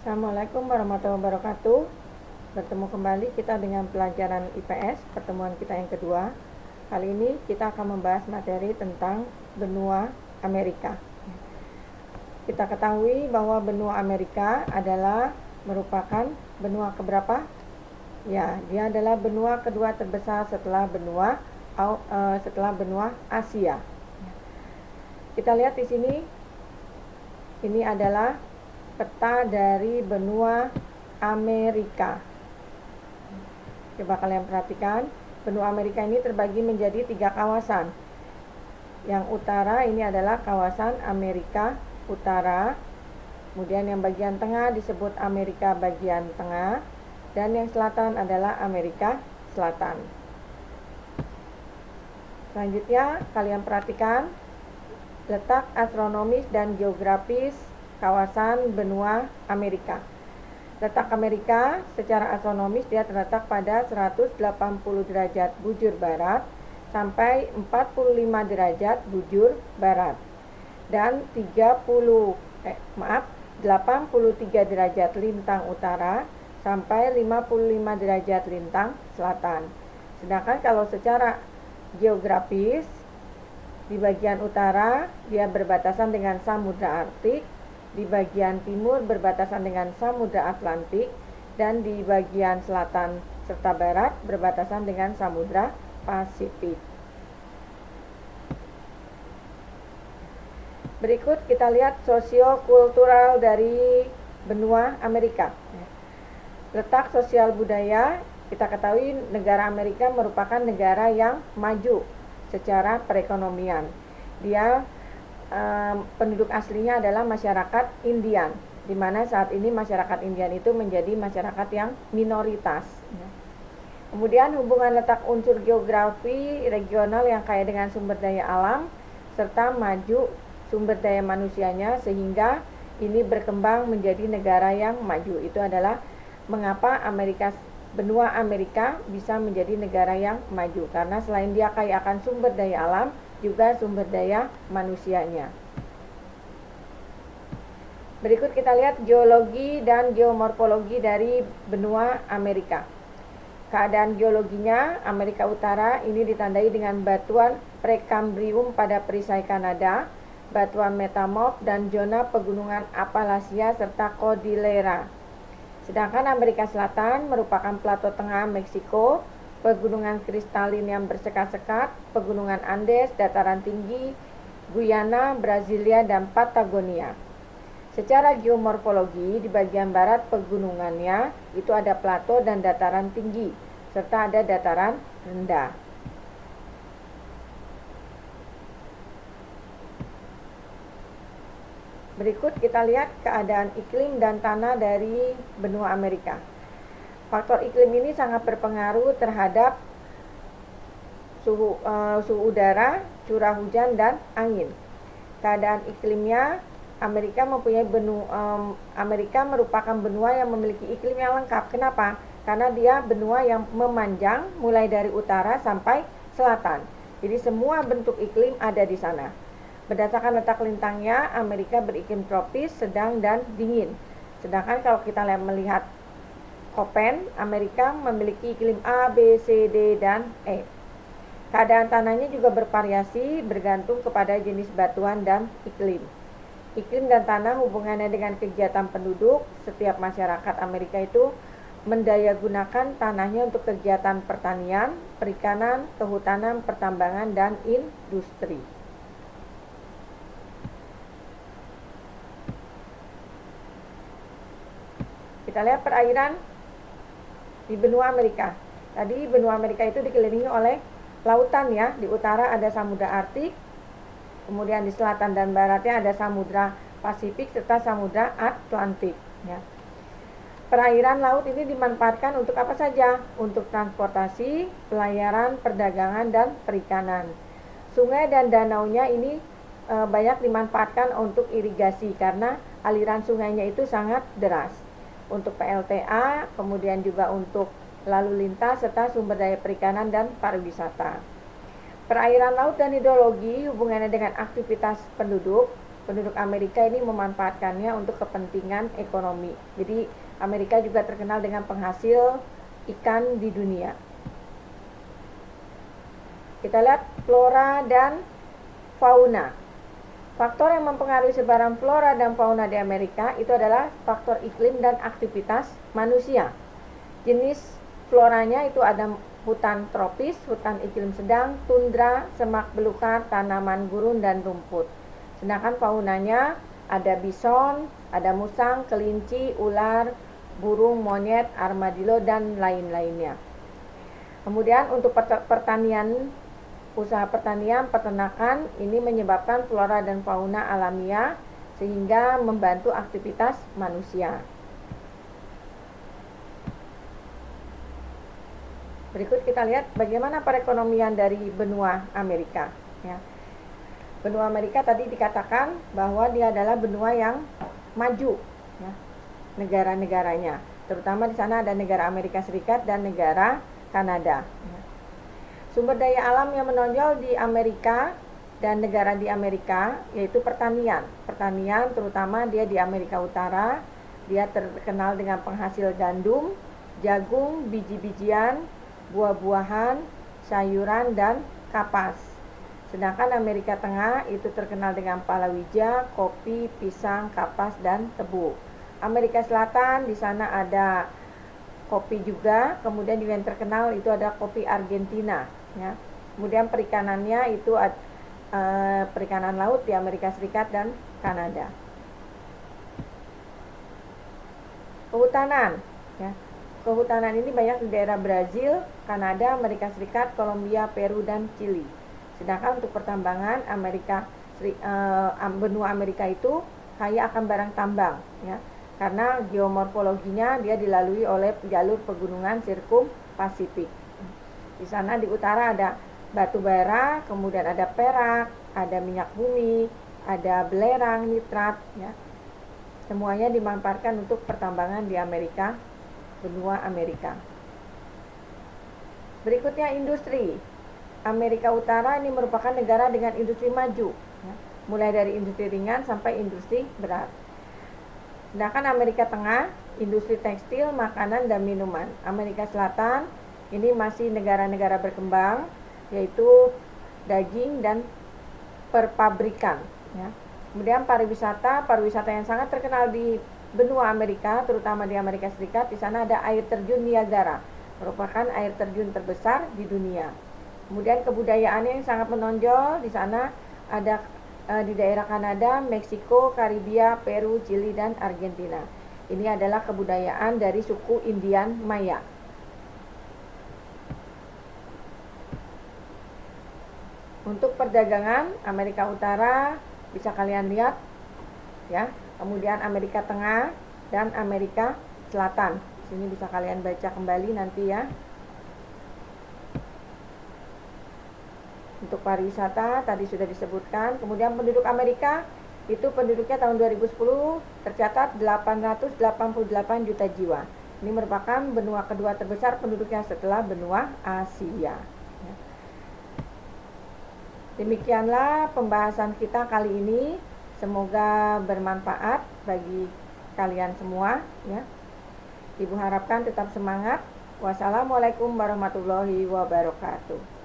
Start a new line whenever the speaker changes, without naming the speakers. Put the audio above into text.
Assalamualaikum warahmatullahi wabarakatuh. Bertemu kembali kita dengan pelajaran IPS, pertemuan kita yang kedua. Kali ini kita akan membahas materi tentang benua Amerika. Kita ketahui bahwa benua Amerika adalah merupakan benua keberapa? Ya, dia adalah benua kedua terbesar setelah benua Asia. Kita lihat di sini, ini adalah peta dari benua Amerika. Coba kalian perhatikan, benua Amerika ini terbagi menjadi 3 kawasan. Yang utara ini adalah kawasan Amerika Utara, kemudian yang bagian tengah disebut Amerika bagian tengah, dan yang selatan adalah Amerika Selatan. Selanjutnya, kalian perhatikan letak astronomis dan geografis kawasan benua Amerika. Letak Amerika secara astronomis dia terletak pada 180 derajat bujur barat sampai 45 derajat bujur barat dan 83 derajat lintang utara sampai 55 derajat lintang selatan. Sedangkan kalau secara geografis, di bagian utara dia berbatasan dengan Samudra Arktik, di bagian timur berbatasan dengan Samudra Atlantik, dan di bagian selatan serta barat berbatasan dengan Samudra Pasifik. Berikut kita lihat sosiokultural dari benua Amerika. Letak sosial budaya, kita ketahui negara Amerika merupakan negara yang maju secara perekonomian. Dia penduduk aslinya adalah masyarakat Indian, di mana saat ini masyarakat Indian itu menjadi masyarakat yang minoritas. Kemudian hubungan letak unsur geografi regional yang kaya dengan sumber daya alam serta maju sumber daya manusianya sehingga ini berkembang menjadi negara yang maju. Itu adalah mengapa benua Amerika bisa menjadi negara yang maju, karena selain dia kaya akan sumber daya alam, juga sumber daya manusianya. Berikut kita lihat geologi dan geomorfologi dari benua Amerika. Keadaan geologinya, Amerika Utara ini ditandai dengan batuan Prekambrium pada perisai Kanada, batuan metamorf dan zona pegunungan Appalachia serta Cordillera. Sedangkan Amerika Selatan merupakan plato tengah Meksiko, pegunungan kristalin yang bersekat-sekat, pegunungan Andes, dataran tinggi, Guyana, Brasilia, dan Patagonia. Secara geomorfologi, di bagian barat pegunungannya itu ada plato dan dataran tinggi, serta ada dataran rendah. Berikut kita lihat keadaan iklim dan tanah dari benua Amerika. Faktor iklim ini sangat berpengaruh terhadap suhu udara, curah hujan, dan angin. Keadaan iklimnya, Amerika merupakan benua yang memiliki iklim yang lengkap. Kenapa? Karena dia benua yang memanjang mulai dari utara sampai selatan. Jadi semua bentuk iklim ada di sana. Berdasarkan letak lintangnya, Amerika beriklim tropis, sedang, dan dingin. Sedangkan kalau kita melihat Köppen, Amerika memiliki iklim A, B, C, D, dan E. Keadaan tanahnya juga bervariasi bergantung kepada jenis batuan dan iklim. Iklim dan tanah hubungannya dengan kegiatan penduduk. Setiap masyarakat Amerika itu mendayagunakan tanahnya untuk kegiatan pertanian, perikanan, kehutanan, pertambangan, dan industri. Kita lihat perairan di benua Amerika. Tadi benua Amerika itu dikelilingi oleh lautan ya. Di utara ada Samudra Arktik, kemudian di selatan dan baratnya ada Samudra Pasifik serta Samudra Atlantik ya. Perairan laut ini dimanfaatkan untuk apa saja? Untuk transportasi, pelayaran, perdagangan, dan perikanan. Sungai dan danaunya ini banyak dimanfaatkan untuk irigasi karena aliran sungainya itu sangat deras. Untuk PLTA, kemudian juga untuk lalu lintas serta sumber daya perikanan dan pariwisata. Perairan laut dan hidrologi hubungannya dengan aktivitas penduduk, penduduk Amerika ini memanfaatkannya untuk kepentingan ekonomi. Jadi Amerika juga terkenal dengan penghasil ikan di dunia. Kita lihat flora dan fauna. Faktor yang mempengaruhi sebaran flora dan fauna di Amerika itu adalah faktor iklim dan aktivitas manusia. Jenis floranya itu ada hutan tropis, hutan iklim sedang, tundra, semak belukar, tanaman gurun, dan rumput. Sedangkan faunanya ada bison, ada musang, kelinci, ular, burung, monyet, armadillo, dan lain-lainnya. Kemudian untuk pertanian, usaha pertanian, peternakan ini menyebabkan flora dan fauna alamiah sehingga membantu aktivitas manusia. Berikut kita lihat bagaimana perekonomian dari benua Amerika. Ya. Benua Amerika tadi dikatakan bahwa dia adalah benua yang maju, ya, negara-negaranya. Terutama di sana ada negara Amerika Serikat dan negara Kanada. Ya. Sumber daya alam yang menonjol di Amerika dan negara di Amerika yaitu pertanian. Pertanian terutama dia di Amerika Utara, dia terkenal dengan penghasil gandum, jagung, biji-bijian, buah-buahan, sayuran, dan kapas. Sedangkan Amerika Tengah itu terkenal dengan palawija, kopi, pisang, kapas, dan tebu. Amerika Selatan di sana ada kopi juga, kemudian juga yang terkenal itu ada kopi Argentina. Ya. Kemudian perikanannya itu perikanan laut di Amerika Serikat dan Kanada. Kehutanan, ya. Kehutanan ini banyak di daerah Brazil, Kanada, Amerika Serikat, Kolombia, Peru, dan Chili. Sedangkan untuk pertambangan benua Amerika itu kaya akan barang tambang, ya. Karena geomorfologinya dia dilalui oleh jalur pegunungan sirkum Pasifik. Di sana di utara ada batu bara, kemudian ada perak, ada minyak bumi, ada belerang, nitrat, ya. Semuanya dimanfaatkan untuk pertambangan di Amerika, benua Amerika. Berikutnya industri. Amerika Utara ini merupakan negara dengan industri maju, ya, mulai dari industri ringan sampai industri berat. Sedangkan Amerika Tengah, industri tekstil, makanan, dan minuman. Amerika Selatan ini masih negara-negara berkembang, yaitu daging dan perpabrikan. Ya. Kemudian pariwisata yang sangat terkenal di benua Amerika, terutama di Amerika Serikat. Di sana ada air terjun Niagara, merupakan air terjun terbesar di dunia. Kemudian kebudayaannya yang sangat menonjol di sana ada di daerah Kanada, Meksiko, Karibia, Peru, Chili, dan Argentina. Ini adalah kebudayaan dari suku Indian Maya. Untuk perdagangan Amerika Utara bisa kalian lihat, ya. Kemudian Amerika Tengah dan Amerika Selatan. Di sini bisa kalian baca kembali nanti, ya. Untuk pariwisata tadi sudah disebutkan. Kemudian penduduk Amerika itu penduduknya tahun 2010 tercatat 888 juta jiwa. Ini merupakan benua kedua terbesar penduduknya setelah benua Asia. Demikianlah pembahasan kita kali ini. Semoga bermanfaat bagi kalian semua, ya. Ibu harapkan tetap semangat. Wassalamualaikum warahmatullahi wabarakatuh.